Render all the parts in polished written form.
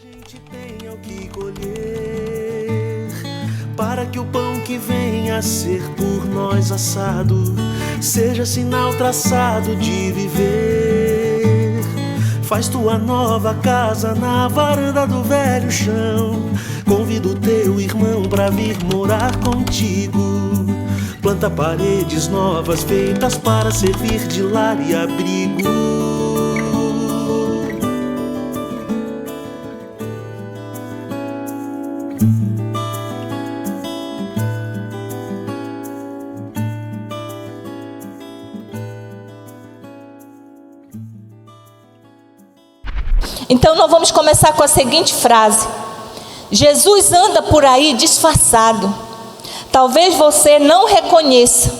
gente tem o que colher, para que o pão que venha a ser por nós assado seja sinal traçado de viver. Faz tua nova casa na varanda do velho chão, convida o teu irmão pra vir morar contigo. Planta paredes novas feitas para servir de lar e abrigo. Então nós vamos começar com a seguinte frase: Jesus anda por aí disfarçado. Talvez você não reconheça,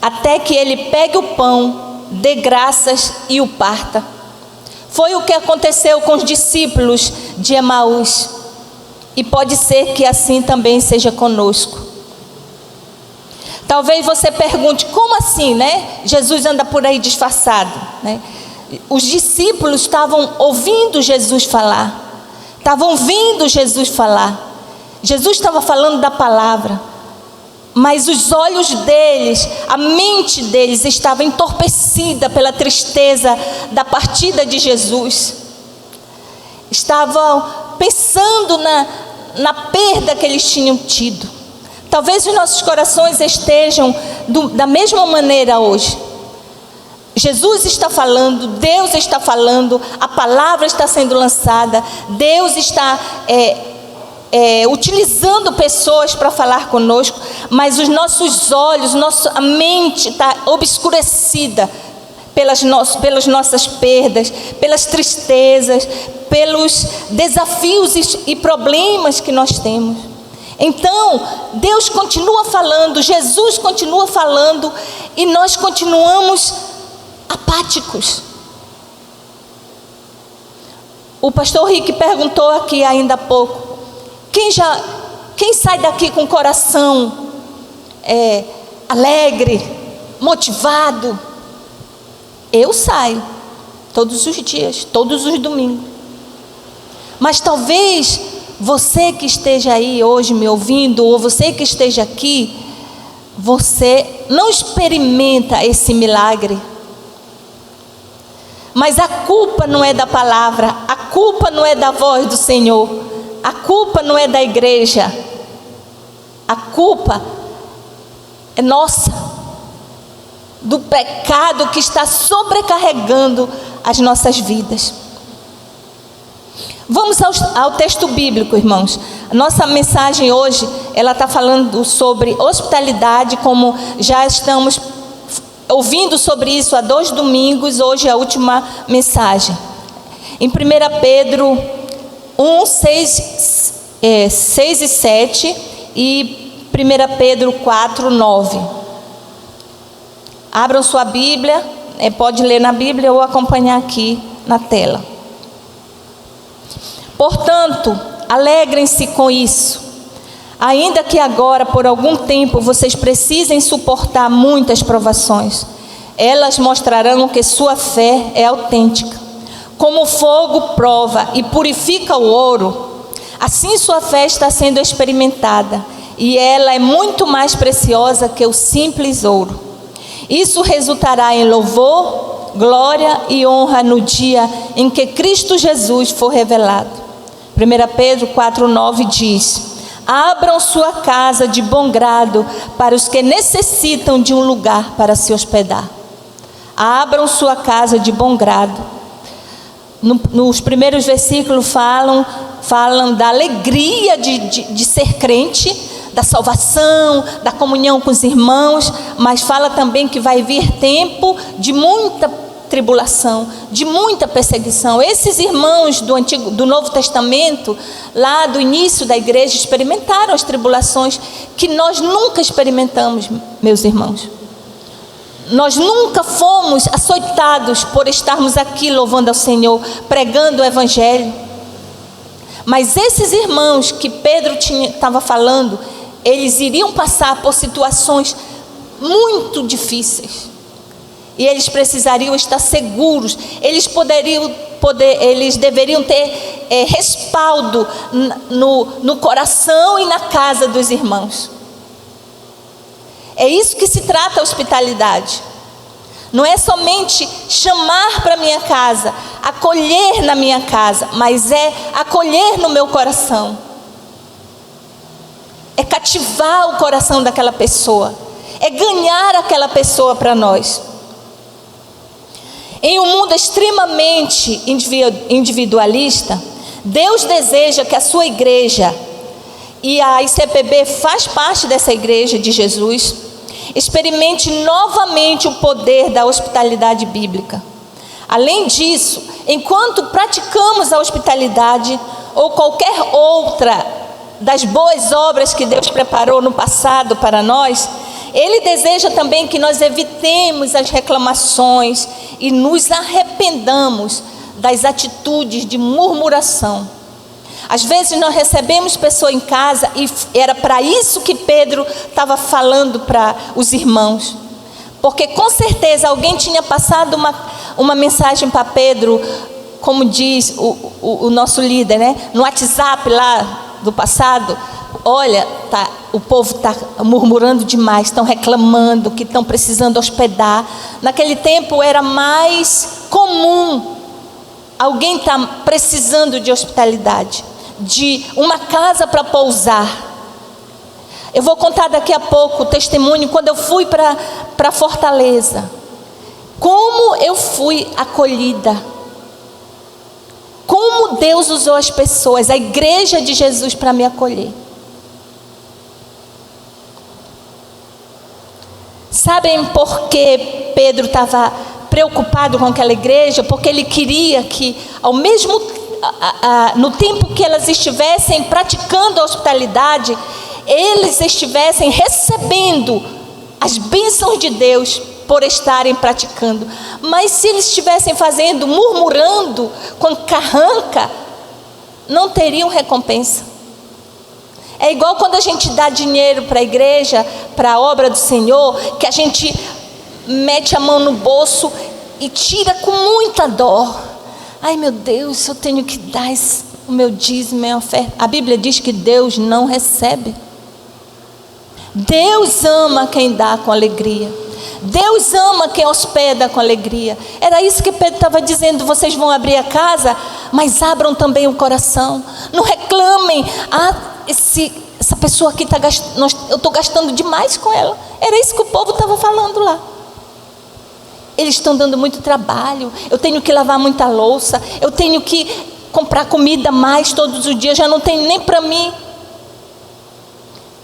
até que ele pegue o pão, dê graças e o parta. Foi o que aconteceu com os discípulos de Emaús, e pode ser que assim também seja conosco. Talvez você pergunte: como assim, né? Jesus anda por aí disfarçado, né? Os discípulos estavam ouvindo Jesus falar, estavam vendo Jesus falar. Jesus estava falando da palavra, mas os olhos deles, a mente deles estava entorpecida pela tristeza da partida de Jesus. Estavam pensando na perda que eles tinham tido. Talvez os nossos corações estejam da mesma maneira hoje. Jesus está falando, Deus está falando, a palavra está sendo lançada, Deus está utilizando pessoas para falar conosco, mas os nossos olhos, a mente está obscurecida pelas nossas perdas, pelas tristezas, pelos desafios e problemas que nós temos. Então, Deus continua falando, Jesus continua falando, e nós continuamos apáticos. O pastor Rick perguntou aqui ainda há pouco: quem sai daqui com o coração alegre, motivado? Eu saio todos os dias, todos os domingos. Mas talvez você que esteja aí hoje me ouvindo, ou você que esteja aqui, você não experimenta esse milagre. Mas a culpa não é da palavra, a culpa não é da voz do Senhor, a culpa não é da igreja, a culpa é nossa, do pecado que está sobrecarregando as nossas vidas. Vamos ao texto bíblico, irmãos. A nossa mensagem hoje, ela está falando sobre hospitalidade, como já estamos ouvindo sobre isso há 2 domingos, hoje é a última mensagem. Em 1 Pedro 1, 6 e 7 e 1 Pedro 4, 9. Abram sua Bíblia, pode ler na Bíblia ou acompanhar aqui na tela. Portanto, alegrem-se com isso, ainda que agora, por algum tempo, vocês precisem suportar muitas provações. Elas mostrarão que sua fé é autêntica. Como o fogo prova e purifica o ouro, assim sua fé está sendo experimentada, e ela é muito mais preciosa que o simples ouro. Isso resultará em louvor, glória e honra no dia em que Cristo Jesus for revelado. 1 Pedro 4,9 diz: abram sua casa de bom grado para os que necessitam de um lugar para se hospedar. Abram sua casa de bom grado. Nos primeiros versículos falam da alegria de ser crente, da salvação, da comunhão com os irmãos, mas fala também que vai vir tempo de muita tribulação, de muita perseguição. Esses irmãos do Novo Testamento, lá do início da igreja, experimentaram as tribulações que nós nunca experimentamos, meus irmãos. Nós nunca fomos açoitados por estarmos aqui louvando ao Senhor, pregando o Evangelho. Mas esses irmãos que Pedro estava falando, eles iriam passar por situações muito difíceis. E eles precisariam estar seguros. Eles deveriam ter respaldo no coração e na casa dos irmãos. É isso que se trata a hospitalidade. Não é somente chamar para minha casa, acolher na minha casa, mas é acolher no meu coração. É cativar o coração daquela pessoa. É ganhar aquela pessoa para nós. Em um mundo extremamente individualista, Deus deseja que a sua igreja, e a ICPB faz parte dessa igreja de Jesus, experimente novamente o poder da hospitalidade bíblica. Além disso, enquanto praticamos a hospitalidade ou qualquer outra das boas obras que Deus preparou no passado para nós, Ele deseja também que nós evitemos as reclamações e nos arrependamos das atitudes de murmuração. Às vezes nós recebemos pessoa em casa e era para isso que Pedro estava falando para os irmãos. Porque com certeza alguém tinha passado uma mensagem para Pedro, como diz o nosso líder, né? No WhatsApp lá do passado: olha, o povo está murmurando demais, estão reclamando que estão precisando hospedar. Naquele tempo era mais comum alguém estar precisando de hospitalidade, de uma casa para pousar. Eu vou contar daqui a pouco o testemunho quando eu fui para Fortaleza. Como eu fui acolhida. Como Deus usou as pessoas, a igreja de Jesus, para me acolher. Sabem por que Pedro estava preocupado com aquela igreja? Porque ele queria que, ao mesmo no tempo que elas estivessem praticando a hospitalidade, eles estivessem recebendo as bênçãos de Deus por estarem praticando. Mas se eles estivessem fazendo, murmurando, com carranca, não teriam recompensa. É igual quando a gente dá dinheiro para a igreja, para a obra do Senhor, que a gente mete a mão no bolso e tira com muita dor. Ai, meu Deus, eu tenho que dar o meu dízimo, minha oferta. A Bíblia diz que Deus não recebe. Deus ama quem dá com alegria. Deus ama quem hospeda com alegria. Era isso que Pedro estava dizendo: vocês vão abrir a casa, mas abram também o coração. Não reclamem: essa pessoa aqui está gastando, eu estou gastando demais com ela. Era isso que o povo estava falando lá. Eles estão dando muito trabalho, eu tenho que lavar muita louça, eu tenho que comprar comida mais todos os dias, já não tenho nem para mim.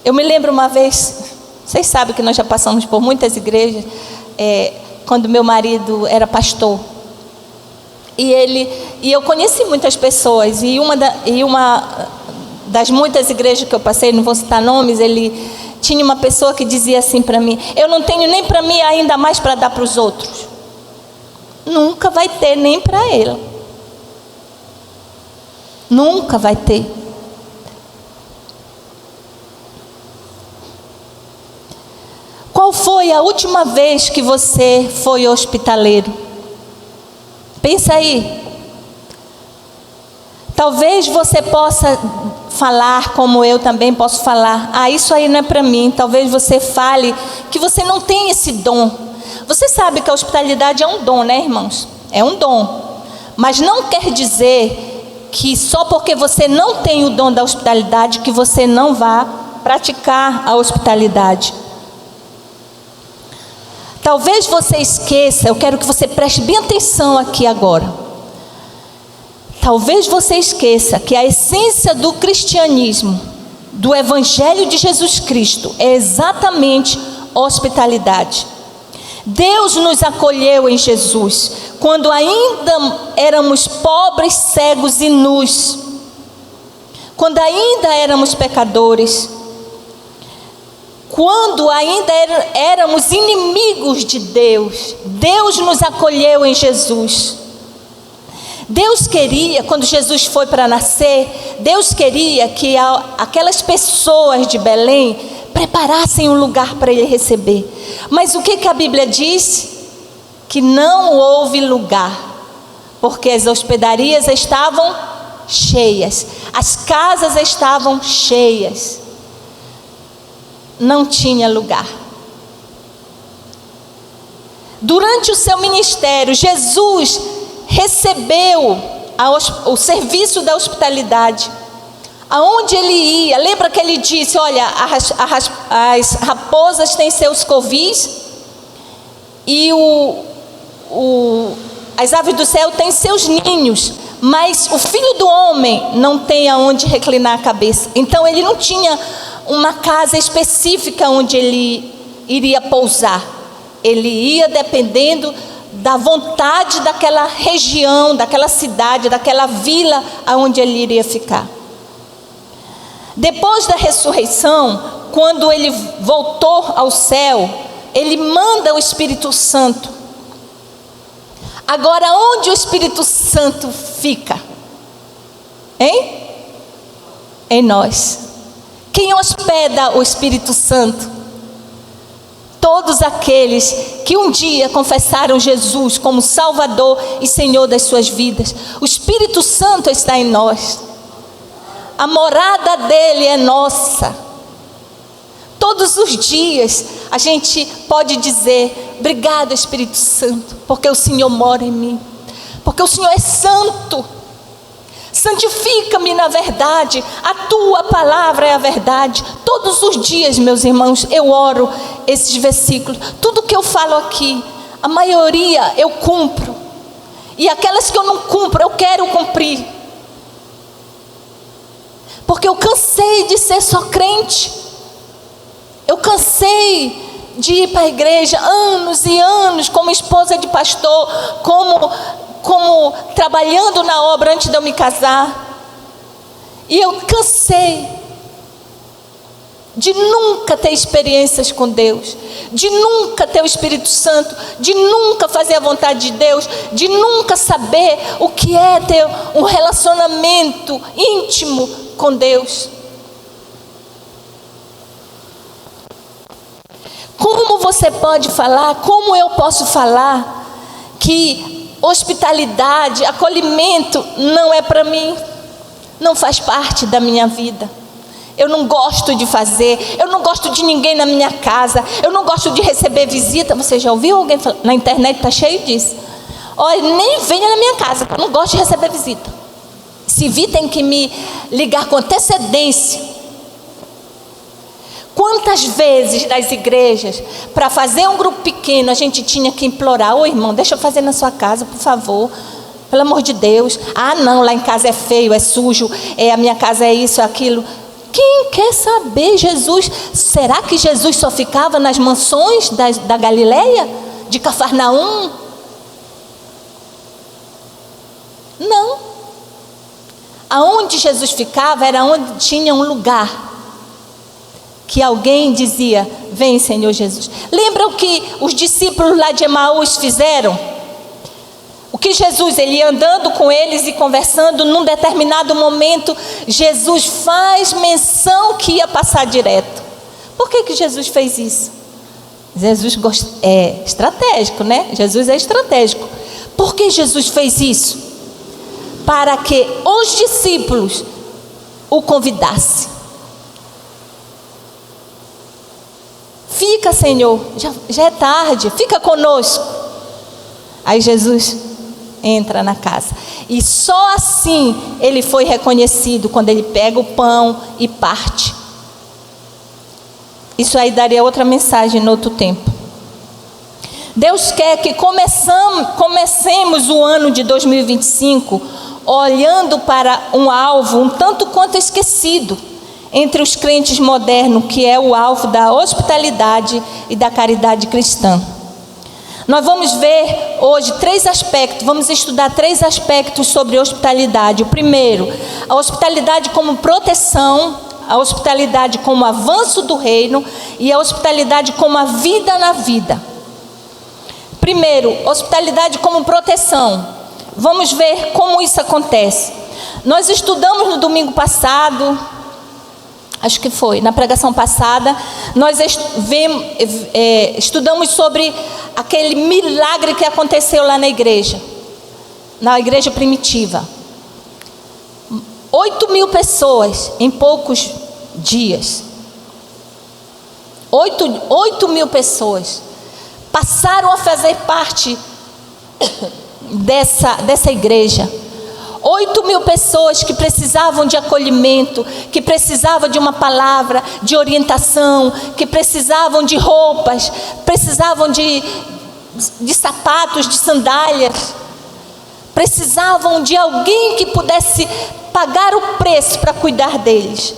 Eu me lembro uma vez, vocês sabem que nós já passamos por muitas igrejas, quando meu marido era pastor. E eu conheci muitas pessoas, e uma das muitas igrejas que eu passei, não vou citar nomes, ele tinha uma pessoa que dizia assim para mim: eu não tenho nem para mim, ainda mais para dar para os outros. Nunca vai ter nem para ele. Nunca vai ter. Qual foi a última vez que você foi hospitaleiro? Pensa aí. Talvez você possa falar como eu também posso falar: ah, isso aí não é para mim. Talvez você fale que você não tem esse dom. Você sabe que a hospitalidade é um dom, né, irmãos? É um dom. Mas não quer dizer que só porque você não tem o dom da hospitalidade que você não vá praticar a hospitalidade. Talvez você esqueça, eu quero que você preste bem atenção aqui agora. Talvez você esqueça que a essência do cristianismo, do evangelho de Jesus Cristo, é exatamente hospitalidade. Deus nos acolheu em Jesus, quando ainda éramos pobres, cegos e nus. Quando ainda éramos pecadores. Quando ainda éramos inimigos de Deus. Deus nos acolheu em Jesus. Deus queria, quando Jesus foi para nascer, Deus queria que aquelas pessoas de Belém preparassem um lugar para ele receber. Mas o que a Bíblia diz? Que não houve lugar, porque as hospedarias estavam cheias, as casas estavam cheias, não tinha lugar. Durante o seu ministério, Jesus recebeu o serviço da hospitalidade. Aonde ele ia, lembra que ele disse, olha, as raposas têm seus covis e as aves do céu têm seus ninhos, mas o Filho do Homem não tem aonde reclinar a cabeça. Então ele não tinha uma casa específica onde ele iria pousar. Ele ia dependendo da vontade daquela região, daquela cidade, daquela vila aonde ele iria ficar. Depois da ressurreição, quando ele voltou ao céu, ele manda o Espírito Santo. Agora, onde o Espírito Santo fica? Hein? Em nós. Quem hospeda o Espírito Santo? Todos aqueles que um dia confessaram Jesus como Salvador e Senhor das suas vidas. O Espírito Santo está em nós. A morada dele é nossa. Todos os dias a gente pode dizer, obrigado Espírito Santo, porque o Senhor mora em mim, porque o Senhor é santo. Santifica-me na verdade, a tua palavra é a verdade. Todos os dias, meus irmãos, eu oro esses versículos. Tudo que eu falo aqui, a maioria eu cumpro, e aquelas que eu não cumpro, eu quero cumprir, porque eu cansei de ser só crente. Eu cansei de ir para a igreja anos e anos como esposa de pastor, como trabalhando na obra antes de eu me casar. E eu cansei de nunca ter experiências com Deus, de nunca ter o Espírito Santo, de nunca fazer a vontade de Deus, de nunca saber o que é ter um relacionamento íntimo com Deus. Como você pode falar, como eu posso falar que hospitalidade, acolhimento não é para mim, não faz parte da minha vida? Eu não gosto de fazer, eu não gosto de ninguém na minha casa, eu não gosto de receber visita. Você já ouviu alguém falar? Na internet está cheio disso. Olha, nem venha na minha casa, eu não gosto de receber visita. Se vir, tem que me ligar com antecedência. Quantas vezes nas igrejas, para fazer um grupo pequeno, a gente tinha que implorar, ô irmão, deixa eu fazer na sua casa, por favor, pelo amor de Deus. Ah não, lá em casa é feio, é sujo, a minha casa é isso, é aquilo. Quem quer saber? Jesus, será que Jesus só ficava nas mansões da Galileia? De Cafarnaum? Não. Aonde Jesus ficava era onde tinha um lugar que alguém dizia, vem Senhor Jesus. Lembra o que os discípulos lá de Emaús fizeram? O que Jesus, ele ia andando com eles e conversando, num determinado momento, Jesus faz menção que ia passar direto. Por que Jesus fez isso? Jesus é estratégico, né? Jesus é estratégico. Por que Jesus fez isso? Para que os discípulos o convidassem. Fica, Senhor, já é tarde, fica conosco. Aí Jesus entra na casa. E só assim ele foi reconhecido, quando ele pega o pão e parte. Isso aí daria outra mensagem no outro tempo. Deus quer que comecemos o ano de 2025 olhando para um alvo um tanto quanto esquecido entre os crentes modernos, que é o alvo da hospitalidade e da caridade cristã. Nós vamos ver hoje vamos estudar 3 aspectos sobre hospitalidade. O primeiro, a hospitalidade como proteção, a hospitalidade como avanço do reino e a hospitalidade como a vida na vida. Primeiro, hospitalidade como proteção. Vamos ver como isso acontece. Nós estudamos no domingo passado, acho que foi, na pregação passada, nós estudamos sobre aquele milagre que aconteceu lá na igreja primitiva. 8.000 pessoas em poucos dias. 8.000 pessoas passaram a fazer parte dessa igreja. 8.000 pessoas que precisavam de acolhimento, que precisavam de uma palavra, de orientação, que precisavam de roupas, precisavam de sapatos, de sandálias, precisavam de alguém que pudesse pagar o preço para cuidar deles.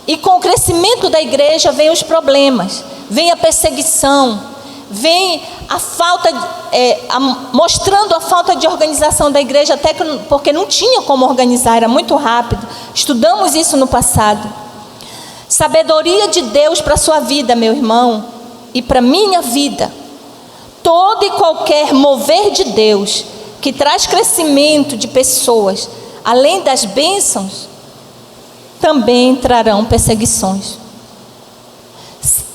E com o crescimento da igreja vem os problemas, vem a perseguição, vem a falta, mostrando a falta de organização da igreja, até porque não tinha como organizar, era muito rápido. Estudamos isso no passado. Sabedoria de Deus para a sua vida, meu irmão, e para a minha vida. Todo e qualquer mover de Deus que traz crescimento de pessoas, além das bênçãos, também trarão perseguições.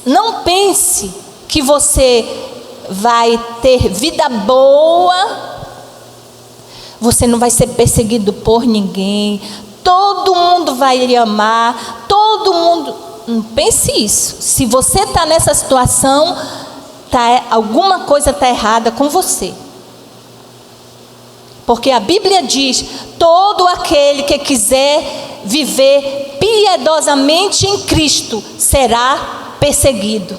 Não pense que você vai ter vida boa, você não vai ser perseguido por ninguém, todo mundo vai lhe amar, todo mundo. Não pense isso. Se você está nessa situação, alguma coisa está errada com você. Porque a Bíblia diz: todo aquele que quiser viver piedosamente em Cristo será perseguido.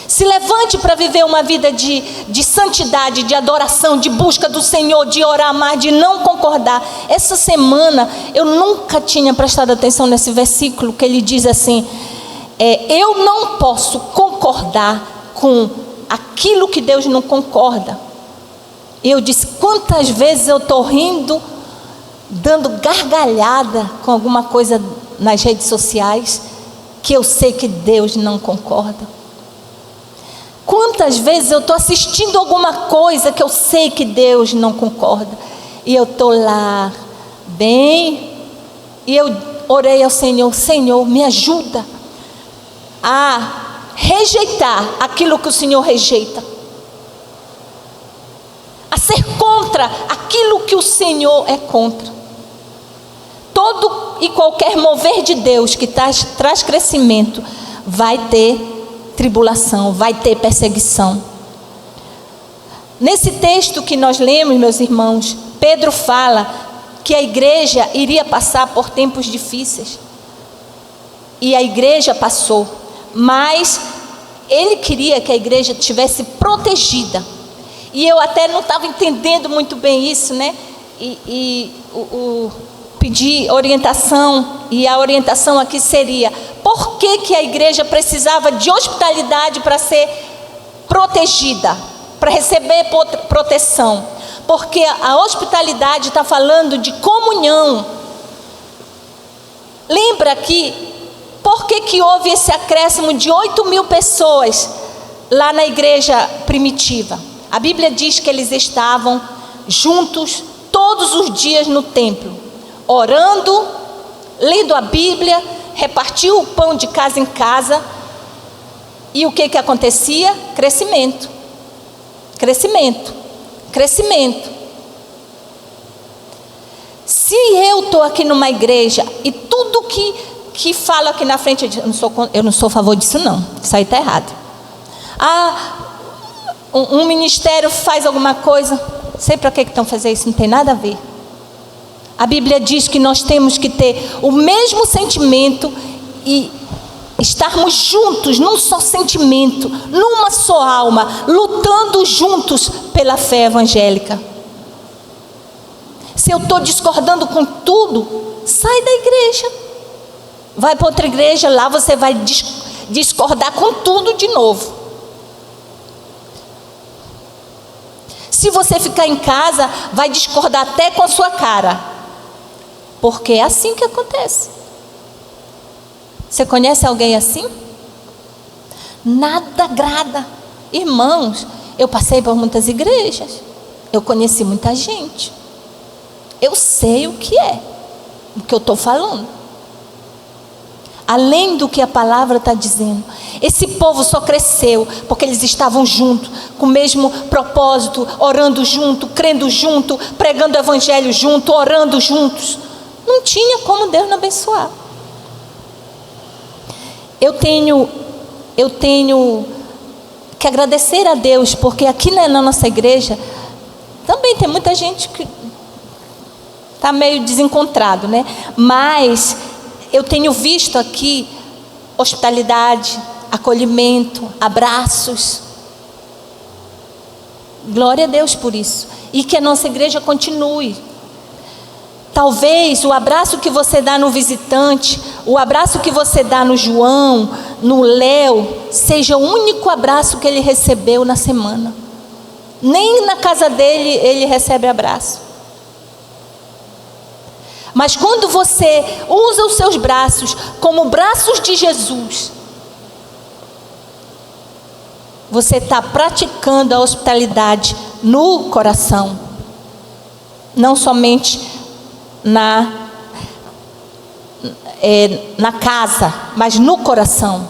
Se levante para viver uma vida de santidade, de adoração, de busca do Senhor, de orar mais, de não concordar. Essa semana eu nunca tinha prestado atenção nesse versículo que ele diz assim: eu não posso concordar com aquilo que Deus não concorda. E eu disse: quantas vezes eu estou rindo, dando gargalhada com alguma coisa nas redes sociais, que eu sei que Deus não concorda. Quantas vezes eu estou assistindo alguma coisa que eu sei que Deus não concorda, e eu estou lá, bem, e eu orei ao Senhor: Senhor, me ajuda a rejeitar aquilo que o Senhor rejeita, a ser contra aquilo que o Senhor é contra. Todo e qualquer mover de Deus que traz crescimento vai ter tribulação, vai ter perseguição. Nesse texto que nós lemos, meus irmãos, Pedro fala que a igreja iria passar por tempos difíceis. E a igreja passou, mas ele queria que a igreja estivesse protegida. E eu até não estava entendendo muito bem isso, né? Pedi orientação, e a orientação aqui seria: por que a igreja precisava de hospitalidade para ser protegida, para receber proteção? Porque a hospitalidade está falando de comunhão. Lembra que por que houve esse acréscimo de 8.000 pessoas lá na igreja primitiva? A Bíblia diz que eles estavam juntos todos os dias no templo, orando, lendo a Bíblia, repartiu o pão de casa em casa. E o que acontecia? Crescimento, crescimento, crescimento. Se eu estou aqui numa igreja e tudo que falo aqui na frente, eu não sou a favor disso não, isso aí está errado. Um ministério faz alguma coisa, sei para que estão fazendo isso, não tem nada a ver. A Bíblia diz que nós temos que ter o mesmo sentimento e estarmos juntos, num só sentimento, numa só alma, lutando juntos pela fé evangélica. Se eu estou discordando com tudo, sai da igreja, vai para outra igreja, lá você vai discordar com tudo de novo. Se você ficar em casa, vai discordar até com a sua cara, porque é assim que acontece. Você conhece alguém assim? Nada agrada. Irmãos, eu passei por muitas igrejas, eu conheci muita gente, eu sei o que eu estou falando. além do que a palavra está dizendo. Esse povo só cresceu porque eles estavam juntos, com o mesmo propósito, orando junto, crendo junto, pregando o evangelho junto, orando juntos. Não tinha como Deus não abençoar. Eu tenho que agradecer a Deus, porque aqui na nossa igreja também tem muita gente que está meio desencontrado, né? Mas eu tenho visto aqui hospitalidade, acolhimento, abraços. Glória a Deus por isso. E que a nossa igreja continue. Talvez o abraço que você dá no visitante, o abraço que você dá no João, no Léo, seja o único abraço que ele recebeu na semana. Nem na casa dele ele recebe abraço. Mas quando você usa os seus braços como braços de Jesus, você está praticando a hospitalidade no coração, não somente na casa, mas no coração.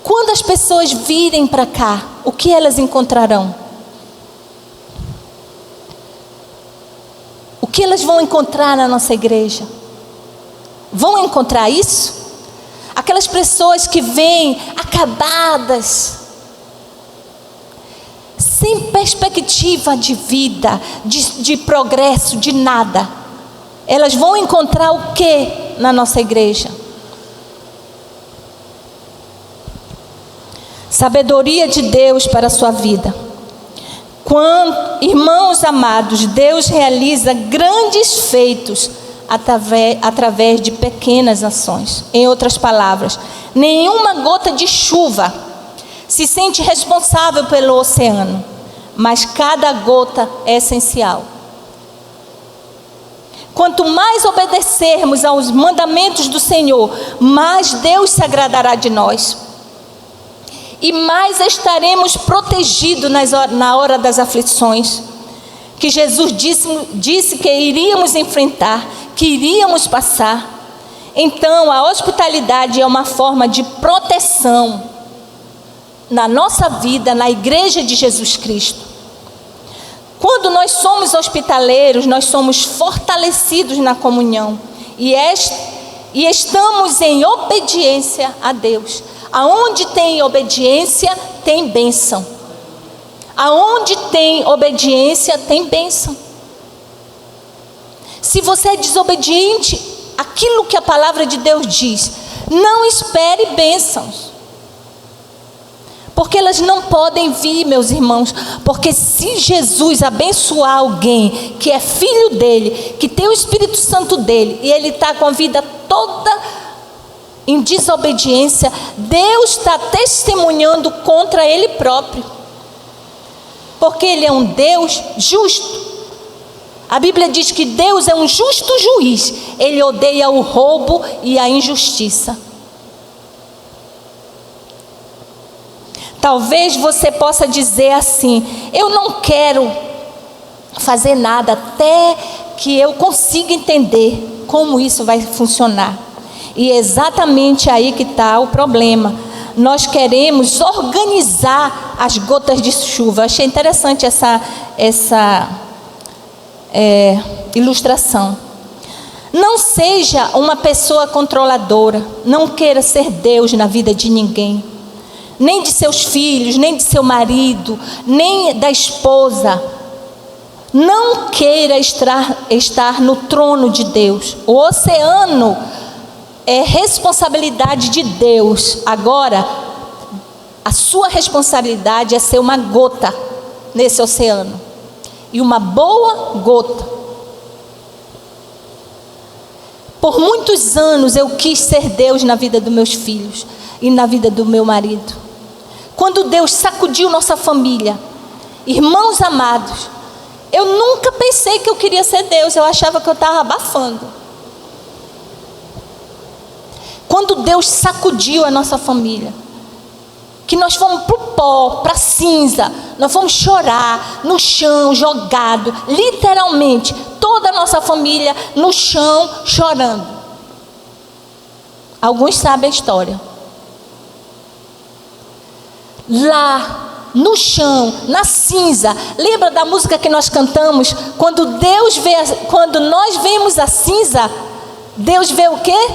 Quando as pessoas virem para cá, o que elas encontrarão? O que elas vão encontrar na nossa igreja? Vão encontrar isso? Aquelas pessoas que vêm acabadas, sem perspectiva de vida, de progresso, de nada. Elas vão encontrar o que na nossa igreja? Sabedoria de Deus para a sua vida. Irmãos amados, Deus realiza grandes feitos através de pequenas ações. Em outras palavras, nenhuma gota de chuva se sente responsável pelo oceano, mas cada gota é essencial. Quanto mais obedecermos aos mandamentos do Senhor, mais Deus se agradará de nós. E mais estaremos protegidos na hora das aflições, que Jesus disse que iríamos enfrentar, que iríamos passar. Então, a hospitalidade é uma forma de proteção na nossa vida, na igreja de Jesus Cristo. Quando nós somos hospitaleiros, nós somos fortalecidos na comunhão e estamos em obediência a Deus. Aonde tem obediência, tem bênção. Aonde tem obediência, tem bênção. Se você é desobediente àquilo que a palavra de Deus diz, não espere bênçãos. Porque elas não podem vir, meus irmãos. Porque se Jesus abençoar alguém que é filho dele, que tem o Espírito Santo dele, e ele está com a vida toda em desobediência, Deus está testemunhando contra ele próprio, porque ele é um Deus justo. A Bíblia diz que Deus é um justo juiz. Ele odeia o roubo e a injustiça. Talvez você possa dizer assim: eu não quero fazer nada até que eu consiga entender como isso vai funcionar. E é exatamente aí que está o problema. Nós queremos organizar as gotas de chuva. Achei interessante essa ilustração. Não seja uma pessoa controladora. Não queira ser Deus na vida de ninguém. Nem de seus filhos, nem de seu marido, nem da esposa. Não queira estar no trono de Deus. O oceano é responsabilidade de Deus. Agora, a sua responsabilidade é ser uma gota nesse oceano. E uma boa gota. Por muitos anos eu quis ser Deus na vida dos meus filhos e na vida do meu marido. Quando Deus sacudiu nossa família, irmãos amados, eu nunca pensei que eu queria ser Deus. Eu achava que eu estava abafando. Quando Deus sacudiu a nossa família, que nós fomos para o pó, para a cinza, nós fomos chorar no chão, jogado, literalmente, toda a nossa família no chão chorando. Alguns sabem a história. Lá no chão, na cinza. Lembra da música que nós cantamos? Quando nós vemos a cinza, Deus vê o quê?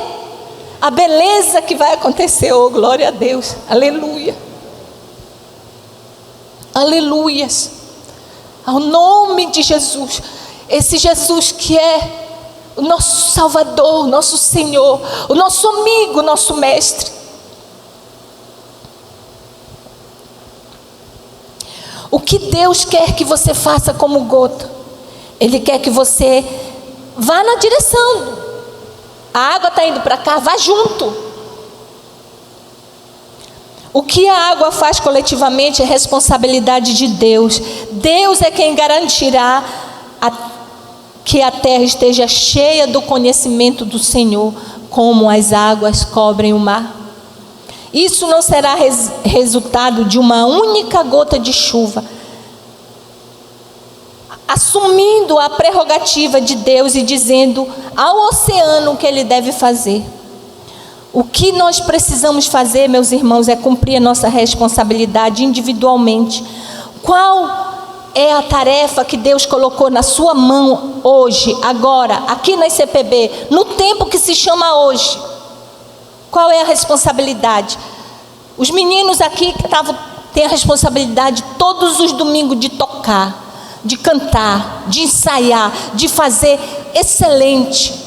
A beleza que vai acontecer. Oh, glória a Deus. Aleluia. Aleluias. Ao nome de Jesus. Esse Jesus que é o nosso Salvador, o nosso Senhor, o nosso amigo, o nosso mestre. O que Deus quer que você faça como gota? Ele quer que você vá na direção. A água está indo para cá, vá junto. O que a água faz coletivamente é responsabilidade de Deus. Deus é quem garantirá que a terra esteja cheia do conhecimento do Senhor, como as águas cobrem o mar. Isso não será resultado de uma única gota de chuva. Assumindo a prerrogativa de Deus e dizendo ao oceano o que ele deve fazer. O que nós precisamos fazer, meus irmãos, é cumprir a nossa responsabilidade individualmente. Qual é a tarefa que Deus colocou na sua mão hoje, agora, aqui na ICPB, no tempo que se chama hoje? Qual é a responsabilidade? Os meninos aqui que têm a responsabilidade todos os domingos de tocar, de cantar, de ensaiar, de fazer excelente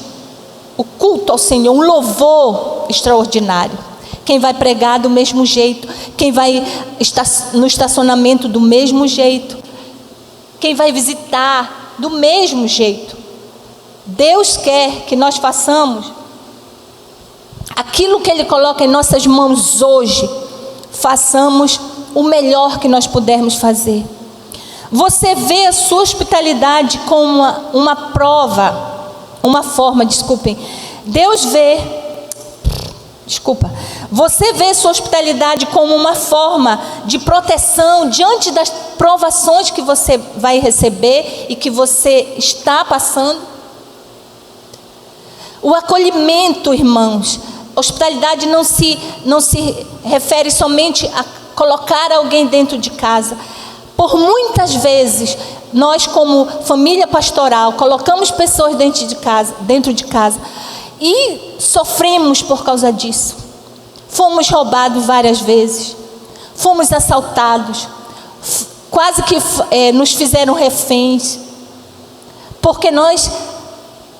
o culto ao Senhor, um louvor extraordinário. Quem vai pregar do mesmo jeito, quem vai estar no estacionamento do mesmo jeito, quem vai visitar do mesmo jeito. Deus quer que nós façamos aquilo que Ele coloca em nossas mãos hoje, façamos o melhor que nós pudermos fazer. Você vê a sua hospitalidade como uma prova, Você vê sua hospitalidade como uma forma de proteção diante das provações que você vai receber e que você está passando? O acolhimento, irmãos, hospitalidade não se refere somente a colocar alguém dentro de casa. Por muitas vezes, nós como família pastoral, colocamos pessoas dentro de casa e sofremos por causa disso. Fomos roubados várias vezes, fomos assaltados, quase que nos fizeram reféns, porque nós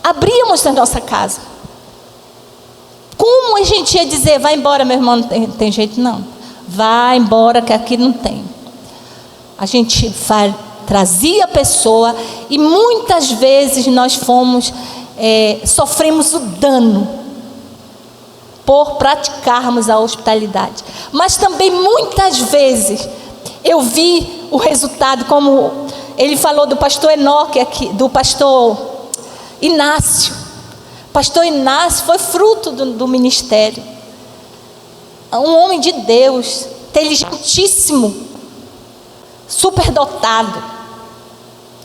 abríamos a nossa casa. Como a gente ia dizer, vai embora, meu irmão, não tem jeito não, vai embora que aqui não tem. A gente trazia a pessoa e muitas vezes nós sofremos o dano por praticarmos a hospitalidade. Mas também muitas vezes eu vi o resultado, como ele falou do pastor Enoque aqui, do pastor Inácio. Pastor Inácio foi fruto do ministério. Um homem de Deus, inteligentíssimo, superdotado.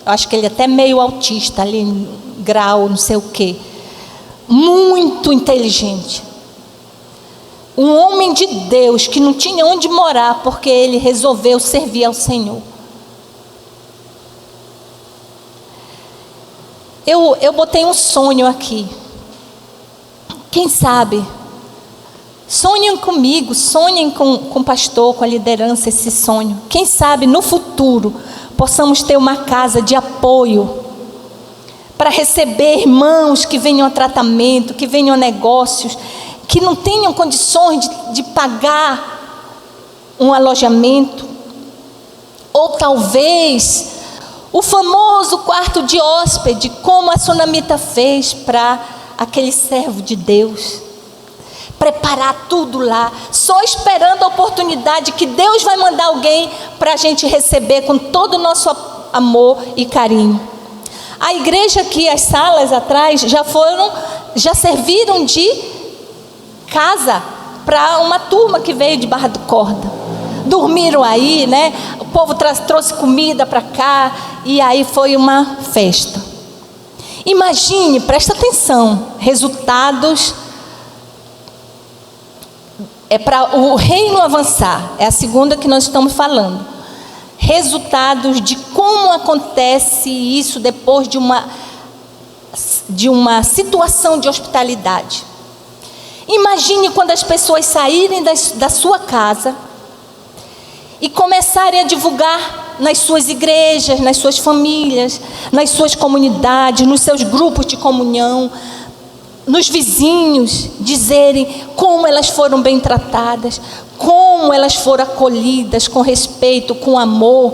Eu acho que ele é até meio autista ali, em grau, não sei o quê. Muito inteligente. Um homem de Deus que não tinha onde morar porque ele resolveu servir ao Senhor. Eu botei um sonho aqui. Quem sabe? Sonhem comigo, sonhem com o pastor, com a liderança, esse sonho. Quem sabe no futuro possamos ter uma casa de apoio para receber irmãos que venham a tratamento, que venham a negócios, que não tenham condições de pagar um alojamento. Ou talvez o famoso quarto de hóspede, como a Sunamita fez para aquele servo de Deus. Preparar tudo lá, só esperando a oportunidade que Deus vai mandar alguém para a gente receber com todo o nosso amor e carinho. A igreja aqui, as salas atrás, já serviram de casa para uma turma que veio de Barra do Corda. Dormiram aí, né? O povo trouxe comida para cá e aí foi uma festa. Imagine, presta atenção, resultados É para o reino avançar. É a segunda que nós estamos falando. Resultados de como acontece isso depois de uma situação de hospitalidade. Imagine quando as pessoas saírem da sua casa e começarem a divulgar nas suas igrejas, nas suas famílias, nas suas comunidades, nos seus grupos de comunhão, nos vizinhos, dizerem como elas foram bem tratadas, como elas foram acolhidas com respeito, com amor,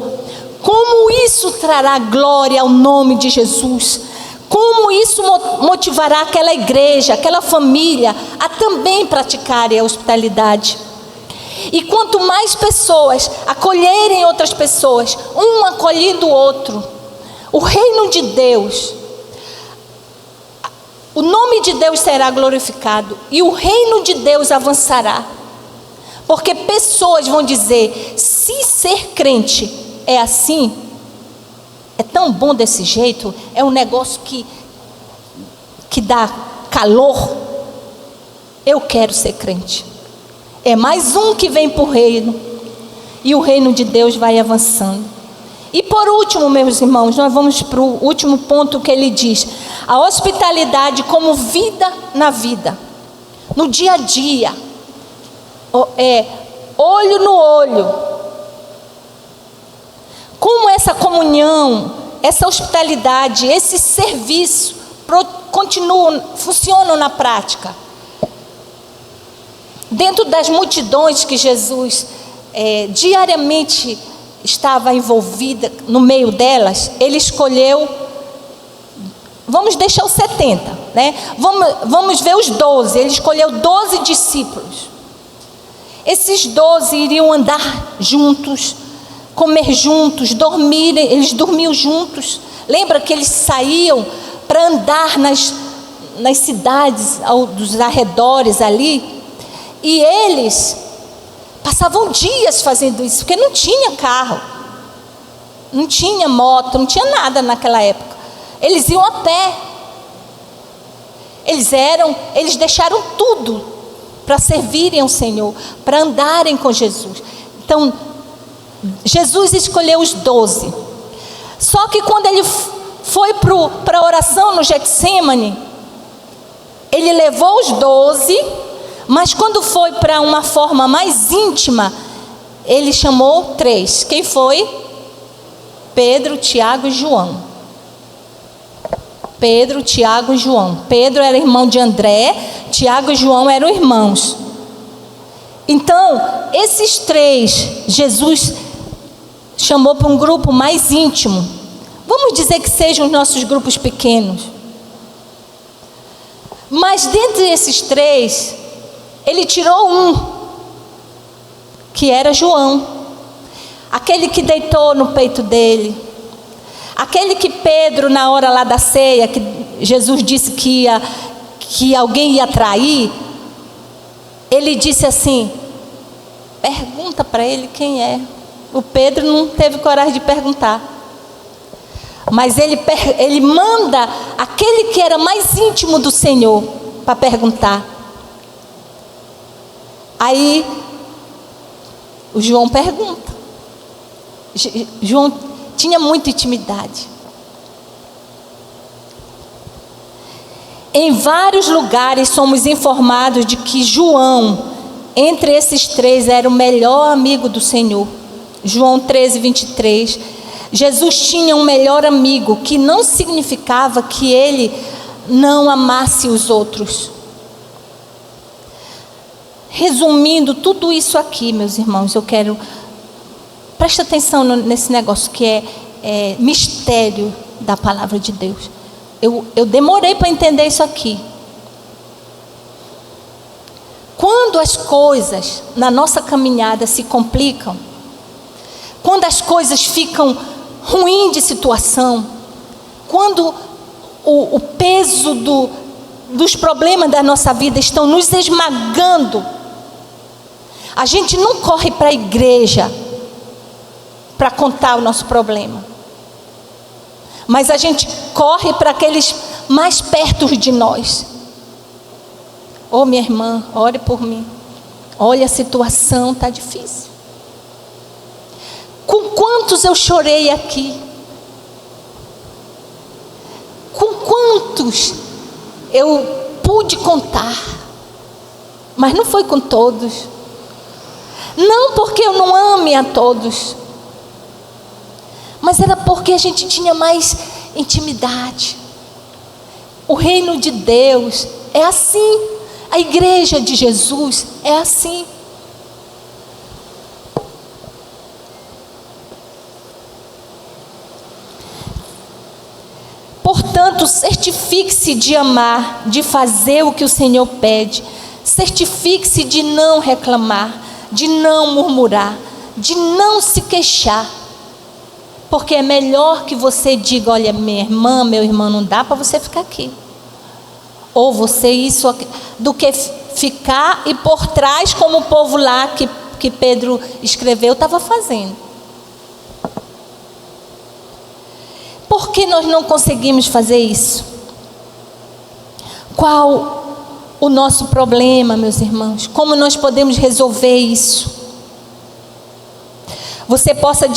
como isso trará glória ao nome de Jesus, como isso motivará aquela igreja, aquela família a também praticarem a hospitalidade. E quanto mais pessoas acolherem outras pessoas, um acolhendo o outro, o reino de Deus, o nome de Deus será glorificado e o reino de Deus avançará. Porque pessoas vão dizer: se ser crente é assim, é tão bom desse jeito, é um negócio que dá calor, eu quero ser crente. É mais um que vem para o reino, e o reino de Deus vai avançando. E por último, meus irmãos, nós vamos para o último ponto que ele diz: a hospitalidade como vida na vida, no dia a dia, olho no olho. Como essa comunhão, essa hospitalidade, esse serviço funcionam na prática. Dentro das multidões que Jesus diariamente estava envolvida, no meio delas, ele escolheu, vamos deixar os 70, né? Vamos ver os 12, ele escolheu 12 discípulos. Esses 12 iriam andar juntos, comer juntos, dormir, eles dormiam juntos. Lembra que eles saíam para andar nas cidades, dos arredores ali? E eles passavam dias fazendo isso, porque não tinha carro, não tinha moto, não tinha nada naquela época. Eles iam a pé. Eles deixaram tudo para servirem ao Senhor, para andarem com Jesus. Então, Jesus escolheu os 12. Só que quando ele foi para a oração no Getsêmani, ele levou os 12, mas quando foi para uma forma mais íntima, ele chamou 3. Quem foi? Pedro, Tiago e João. Pedro, Tiago e João. Pedro era irmão de André, Tiago e João eram irmãos. Então, esses 3, Jesus chamou para um grupo mais íntimo. Vamos dizer que sejam os nossos grupos pequenos. Mas dentre esses 3, ele tirou um, que era João, aquele que deitou no peito dele, aquele que Pedro, na hora lá da ceia, que Jesus disse que alguém ia trair, ele disse assim: pergunta para ele quem é. O Pedro não teve coragem de perguntar, mas ele manda aquele que era mais íntimo do Senhor para perguntar. Aí o João pergunta. João tinha muita intimidade. Em vários lugares somos informados de que João, entre esses 3, era o melhor amigo do Senhor. João 13, 23. Jesus tinha um melhor amigo, que não significava que ele não amasse os outros. Resumindo tudo isso aqui, meus irmãos, eu quero... Presta atenção nesse negócio que é mistério da palavra de Deus. Eu demorei para entender isso aqui. Quando as coisas na nossa caminhada se complicam, quando as coisas ficam ruins de situação, quando o peso dos problemas da nossa vida estão nos esmagando, a gente não corre para a igreja para contar o nosso problema, mas a gente corre para aqueles mais perto de nós. Minha irmã, ore por mim. Olha, a situação está difícil. Com quantos eu chorei aqui? Com quantos eu pude contar? Mas não foi com todos. Não porque eu não ame a todos, mas era porque a gente tinha mais intimidade. O reino de Deus é assim. A igreja de Jesus é assim. Portanto, certifique-se de amar, de fazer o que o Senhor pede. Certifique-se de não reclamar, de não murmurar, de não se queixar. Porque é melhor que você diga: olha, minha irmã, meu irmão, não dá para você ficar aqui. Ou você isso aqui, do que ficar e por trás, como o povo lá que Pedro escreveu estava fazendo. Por que nós não conseguimos fazer isso? Qual o nosso problema, meus irmãos? Como nós podemos resolver isso? Você pode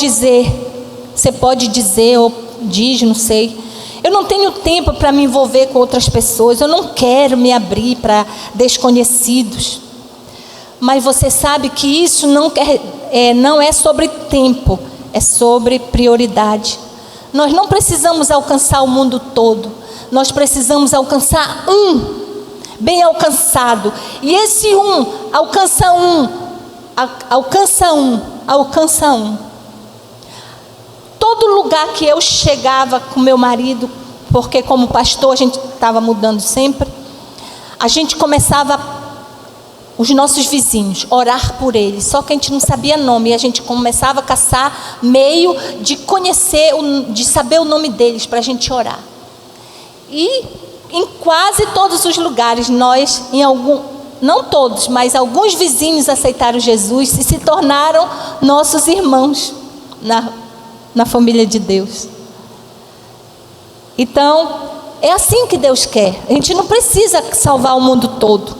dizer, ou diz, não sei: eu não tenho tempo para me envolver com outras pessoas, eu não quero me abrir para desconhecidos. Mas você sabe que isso não é sobre tempo, é sobre prioridade. Nós não precisamos alcançar o mundo todo, nós precisamos alcançar bem alcançado. E esse alcança um. Todo lugar que eu chegava com meu marido, porque como pastor a gente estava mudando sempre, a gente começava, os nossos vizinhos, orar por eles, só que a gente não sabia nome, e a gente começava a caçar meio de conhecer, de saber o nome deles, para a gente orar. E em quase todos os lugares, não todos, mas alguns vizinhos aceitaram Jesus e se tornaram nossos irmãos na família de Deus. Então, é assim que Deus quer. A gente não precisa salvar o mundo todo.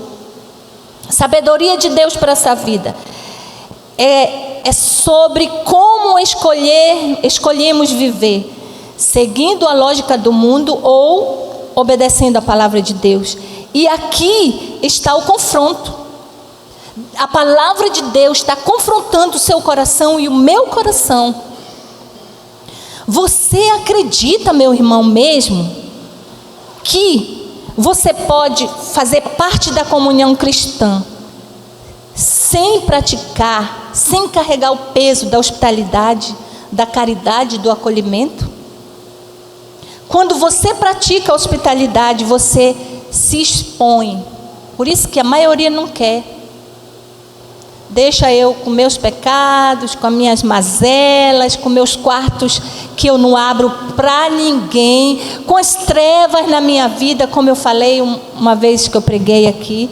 Sabedoria de Deus para essa vida é sobre como escolhemos viver, seguindo a lógica do mundo ou obedecendo a palavra de Deus. E aqui está o confronto. A palavra de Deus está confrontando o seu coração e o meu coração. Você acredita, meu irmão, mesmo que você pode fazer parte da comunhão cristã sem praticar, sem carregar o peso da hospitalidade, da caridade, do acolhimento? Quando você pratica a hospitalidade, você se expõe. Por isso que a maioria não quer. Deixa eu com meus pecados, com as minhas mazelas, com meus quartos que eu não abro para ninguém, com as trevas na minha vida, como eu falei uma vez que eu preguei aqui.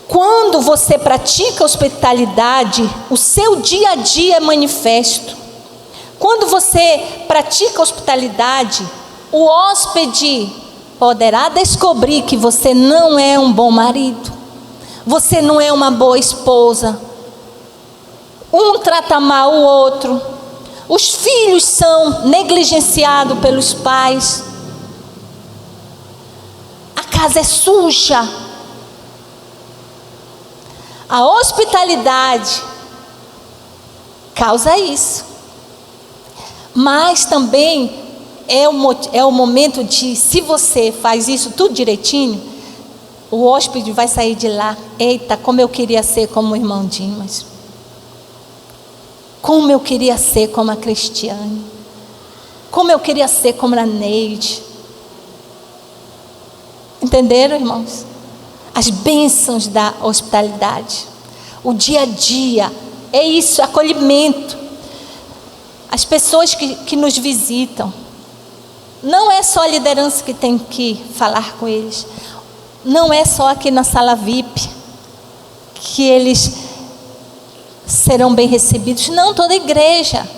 Quando você pratica a hospitalidade, o seu dia a dia é manifesto. Quando você pratica a hospitalidade, o hóspede poderá descobrir que você não é um bom marido, você não é uma boa esposa. Um trata mal o outro. Os filhos são negligenciados pelos pais. A casa é suja. A hospitalidade causa isso. Mas também é o momento de, se você faz isso tudo direitinho, o hóspede vai sair de lá: eita, como eu queria ser como o irmão Dimas. Como eu queria ser como a Cristiane. Como eu queria ser como a Neide. Entenderam, irmãos? As bênçãos da hospitalidade. O dia a dia. É isso, acolhimento. As pessoas que nos visitam. Não é só a liderança que tem que falar com eles. Não é só aqui na sala VIP que eles serão bem recebidos. Não, toda a igreja.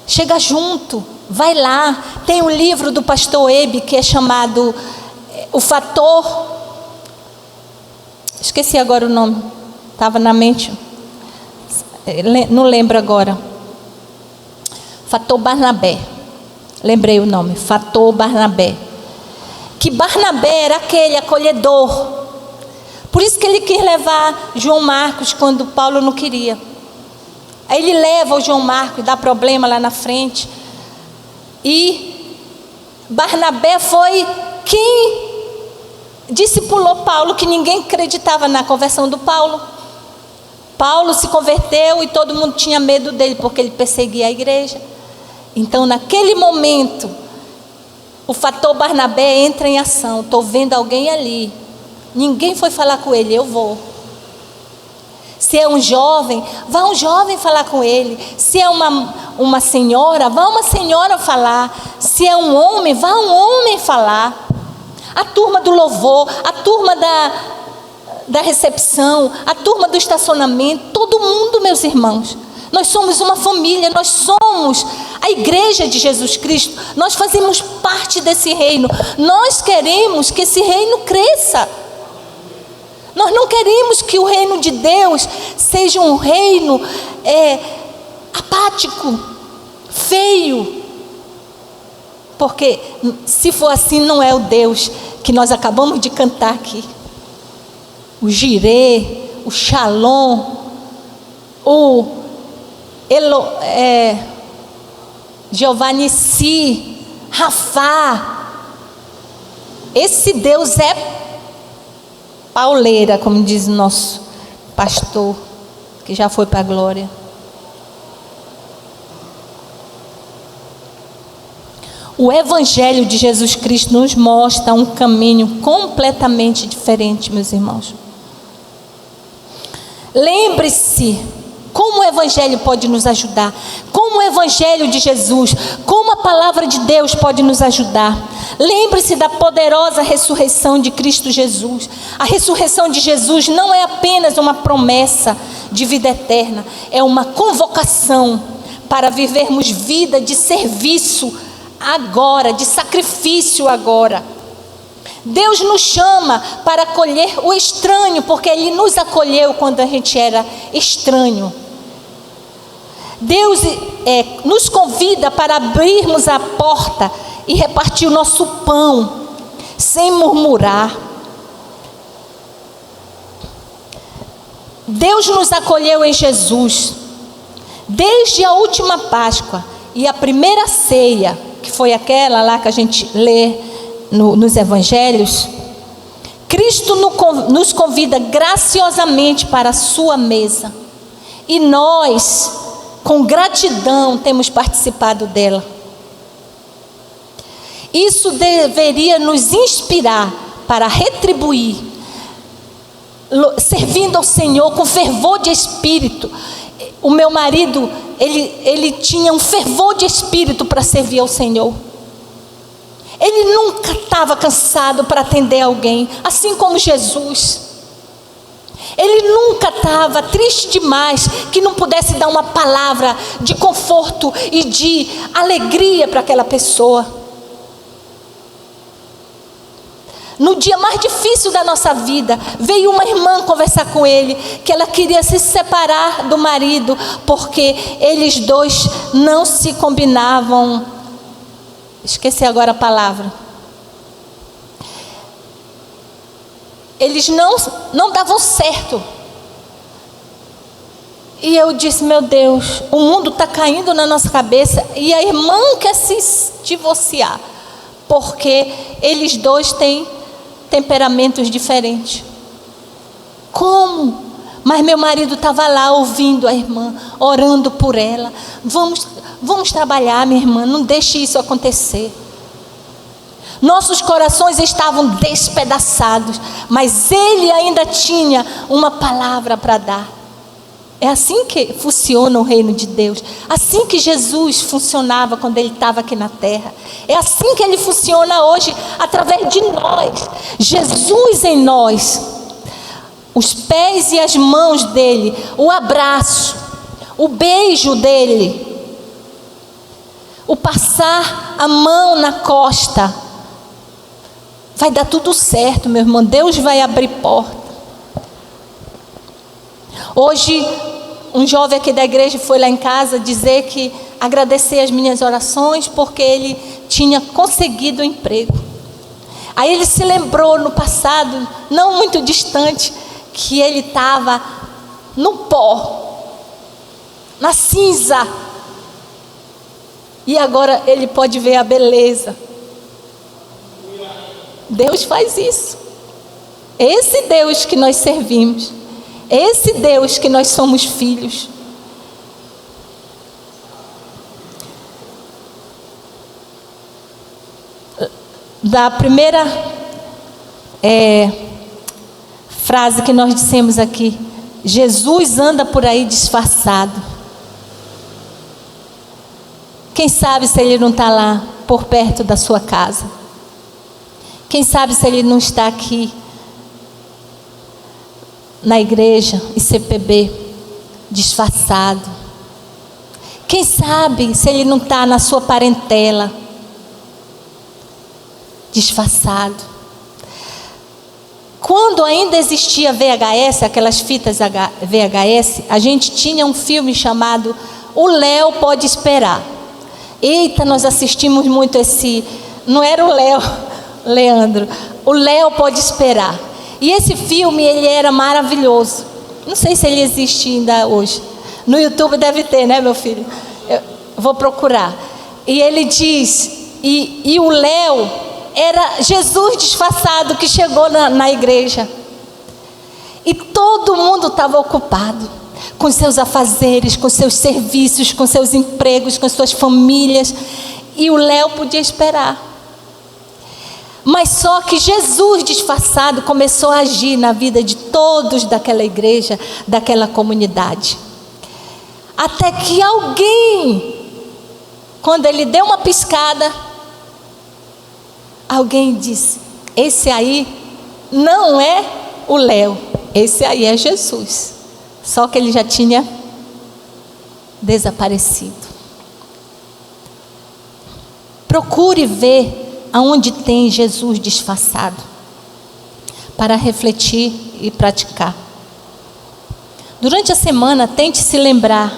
Chega junto, vai lá. Tem um livro do pastor Ebe que é chamado O Fator. Esqueci agora o nome. estava na mente, não lembro agora. Fator Barnabé, lembrei o nome, Fator Barnabé. Que Barnabé era aquele acolhedor. Por isso que ele quis levar João Marcos quando Paulo não queria. Aí ele leva o João Marcos, dá problema lá na frente. E Barnabé foi quem discipulou Paulo, que ninguém acreditava na conversão do Paulo. Paulo se converteu e todo mundo tinha medo dele, porque ele perseguia a igreja. Então naquele momento, o fator Barnabé entra em ação. Estou vendo alguém ali. Ninguém foi falar com ele, eu vou. Se é um jovem, vá um jovem falar com ele. Se é uma senhora, vá uma senhora falar. Se é um homem, vá um homem falar. A turma do louvor, a turma da recepção, a turma do estacionamento, todo mundo, meus irmãos. Nós somos uma família, nós somos a igreja de Jesus Cristo. Nós fazemos parte desse reino. Nós queremos que esse reino cresça. Nós não queremos que o reino de Deus seja um reino apático, feio. Porque se for assim, não é o Deus que nós acabamos de cantar aqui. O Jirê, o Shalom, o Jeová Nissi, Rafá. Esse Deus é pauleira, como diz o nosso pastor, que já foi para a glória. O Evangelho de Jesus Cristo nos mostra um caminho completamente diferente, meus irmãos. Lembre-se como o Evangelho pode nos ajudar, como o Evangelho de Jesus, como a palavra de Deus pode nos ajudar. Lembre-se da poderosa ressurreição de Cristo Jesus. A ressurreição de Jesus não é apenas uma promessa de vida eterna, é uma convocação para vivermos vida de serviço agora, de sacrifício agora. Deus nos chama para acolher o estranho, porque Ele nos acolheu quando a gente era estranho. Deus nos convida para abrirmos a porta e repartir o nosso pão, sem murmurar. Deus nos acolheu em Jesus, desde a última Páscoa e a primeira ceia, que foi aquela lá que a gente lê nos Evangelhos. Cristo nos convida graciosamente para a sua mesa, e nós, com gratidão, temos participado dela. Isso deveria nos inspirar para retribuir, servindo ao Senhor com fervor de espírito. O meu marido, ele tinha um fervor de espírito para servir ao Senhor. Ele nunca estava cansado para atender alguém, assim como Jesus. Ele nunca estava triste demais que não pudesse dar uma palavra de conforto e de alegria para aquela pessoa. No dia mais difícil da nossa vida, veio uma irmã conversar com ele, que ela queria se separar do marido, porque eles dois não se combinavam. Esqueci agora a palavra. Eles não davam certo. E eu disse, meu Deus, o mundo está caindo na nossa cabeça, e a irmã quer se divorciar, porque eles dois têm temperamentos diferentes. Como? Mas meu marido estava lá ouvindo a irmã, orando por ela. Vamos trabalhar, minha irmã, não deixe isso acontecer. Nossos corações estavam despedaçados, mas ele ainda tinha uma palavra para dar. É assim que funciona o reino de Deus. Assim que Jesus funcionava quando ele estava aqui na terra. É assim que ele funciona hoje, através de nós. Jesus em nós. Os pés e as mãos dele, o abraço, o beijo dele, o passar a mão na costa. Vai dar tudo certo, meu irmão. Deus vai abrir porta. Hoje, um jovem aqui da igreja foi lá em casa dizer que agradecer as minhas orações porque ele tinha conseguido um emprego. Aí ele se lembrou no passado, não muito distante, que ele estava no pó, na cinza. E agora ele pode ver a beleza. Deus faz isso. Esse Deus que nós servimos, esse Deus que nós somos filhos. Da primeira frase que nós dissemos aqui, Jesus anda por aí disfarçado. Quem sabe se ele não está lá por perto da sua casa? Quem sabe se ele não está aqui na igreja ICPB disfarçado? Quem sabe se ele não está na sua parentela disfarçado? Quando ainda existia VHS, aquelas fitas VHS, a gente tinha um filme chamado O Léo Pode Esperar. Eita, nós assistimos muito esse, não era o Léo, Leandro, O Léo Pode Esperar. E esse filme, ele era maravilhoso. Não sei se ele existe ainda hoje. No YouTube deve ter, né, meu filho? Eu vou procurar. E ele diz, e o Léo era Jesus disfarçado que chegou na igreja. E todo mundo estava ocupado com seus afazeres, com seus serviços, com seus empregos, com suas famílias. E o Léo podia esperar. Mas só que Jesus disfarçado começou a agir na vida de todos daquela igreja, daquela comunidade. Até que alguém, quando ele deu uma piscada, alguém disse: esse aí não é o Léo, esse aí é Jesus. Só que ele já tinha desaparecido. Procure ver aonde tem Jesus disfarçado, para refletir e praticar. Durante a semana, tente se lembrar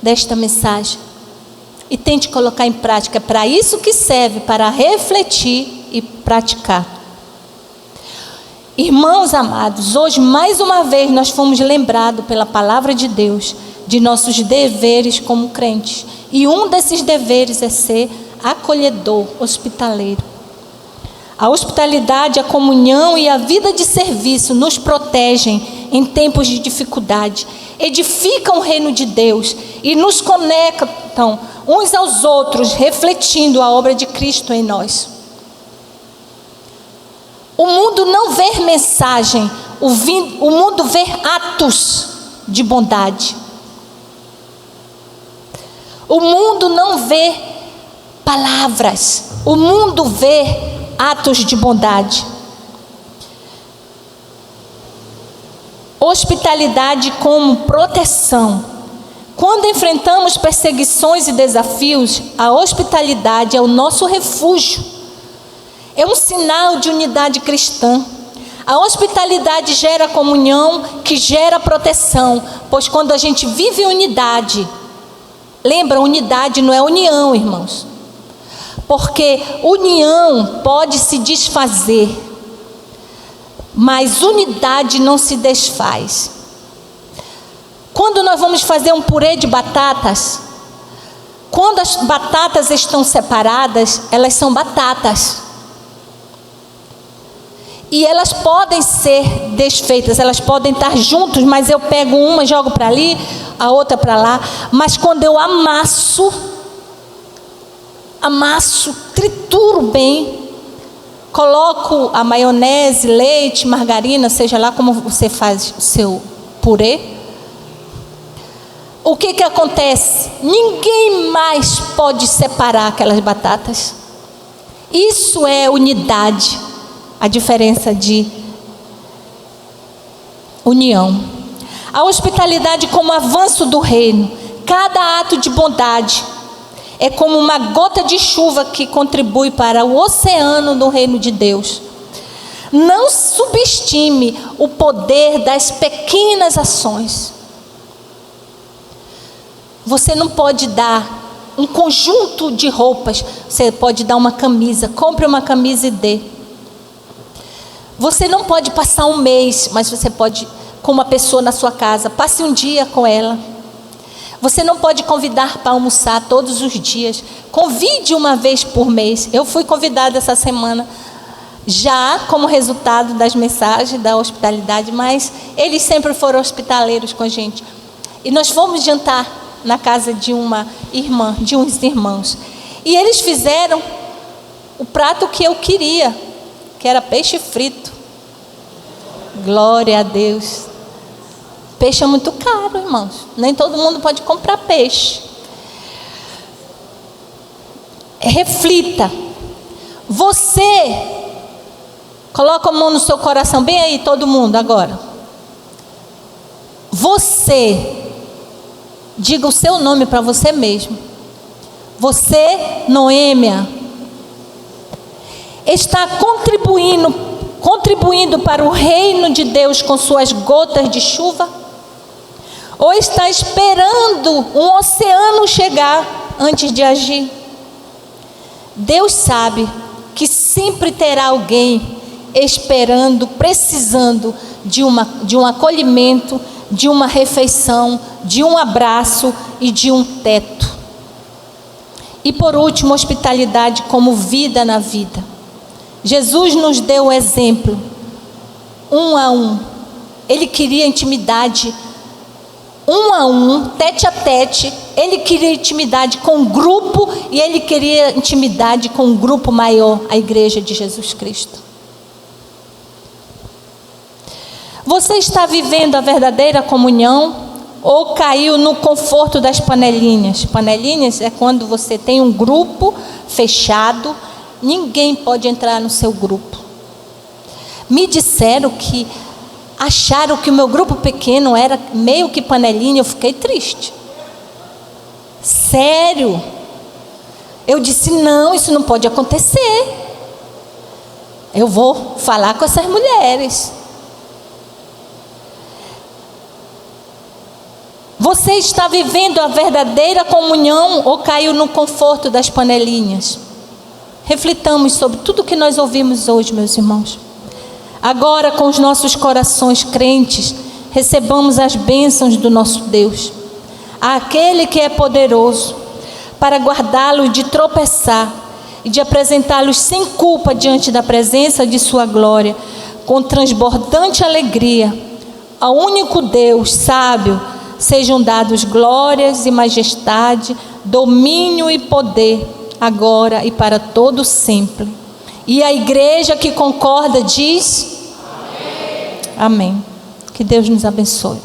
desta mensagem e tente colocar em prática. É para isso que serve, para refletir e praticar. Irmãos amados, hoje mais uma vez nós fomos lembrados pela palavra de Deus de nossos deveres como crentes. E um desses deveres é ser acolhedor, hospitaleiro. A hospitalidade, a comunhão e a vida de serviço nos protegem em tempos de dificuldade, edificam o reino de Deus e nos conectam uns aos outros, refletindo a obra de Cristo em nós. O mundo não vê mensagem, o mundo vê atos de bondade. O mundo não vê palavras, o mundo vê atos de bondade. Hospitalidade como proteção. Quando enfrentamos perseguições e desafios, a hospitalidade é o nosso refúgio. É um sinal de unidade cristã. A hospitalidade gera comunhão, que gera proteção, pois quando a gente vive unidade, lembra, unidade não é união, irmãos. Porque união pode se desfazer, mas unidade não se desfaz. Quando nós vamos fazer um purê de batatas, quando as batatas estão separadas, elas são batatas. E elas podem ser desfeitas, elas podem estar juntas, mas eu pego uma, jogo para ali, a outra para lá. Mas quando eu amasso, trituro bem, coloco a maionese, leite, margarina, seja lá como você faz o seu purê. O que acontece? Ninguém mais pode separar aquelas batatas. Isso é unidade, a diferença de união. A hospitalidade como avanço do reino. Cada ato de bondade é como uma gota de chuva que contribui para o oceano do reino de Deus. Não subestime o poder das pequenas ações. Você não pode dar um conjunto de roupas. Você pode dar uma camisa. Compre uma camisa e dê. Você não pode passar um mês, mas você pode, com uma pessoa na sua casa, passe um dia com ela. Você não pode convidar para almoçar todos os dias. Convide uma vez por mês. Eu fui convidada essa semana, já como resultado das mensagens da hospitalidade, mas eles sempre foram hospitaleiros com a gente. E nós fomos jantar na casa de uma irmã, de uns irmãos. E eles fizeram o prato que eu queria, que era peixe frito. Glória a Deus. Peixe é muito caro, irmãos. Nem todo mundo pode comprar peixe. Reflita. Você, coloca a mão no seu coração, bem aí todo mundo agora. Você, diga o seu nome para você mesmo. Você, Noêmia, está contribuindo para o reino de Deus com suas gotas de chuva? Ou está esperando um oceano chegar antes de agir? Deus sabe que sempre terá alguém esperando, precisando de um acolhimento, de uma refeição, de um abraço e de um teto. E por último, hospitalidade como vida na vida. Jesus nos deu o exemplo, um a um. Ele queria intimidade, um a um, tete a tete. Ele queria intimidade com o grupo e ele queria intimidade com um grupo maior, a igreja de Jesus Cristo. Você está vivendo a verdadeira comunhão ou caiu no conforto das panelinhas? Panelinhas é quando você tem um grupo fechado, ninguém pode entrar no seu grupo. Me disseram que acharam que o meu grupo pequeno era meio que panelinha. Eu fiquei triste. Sério. Eu disse, não, isso não pode acontecer. Eu vou falar com essas mulheres. Você está vivendo a verdadeira comunhão ou caiu no conforto das panelinhas? Reflitamos sobre tudo que nós ouvimos hoje, meus irmãos. Agora, com os nossos corações crentes, recebamos as bênçãos do nosso Deus, aquele que é poderoso para guardá-los de tropeçar e de apresentá-los sem culpa diante da presença de sua glória, com transbordante alegria. Ao único Deus sábio sejam dados glórias e majestade, domínio e poder, agora e para todo sempre. E a igreja que concorda diz: Amém. Amém. Que Deus nos abençoe.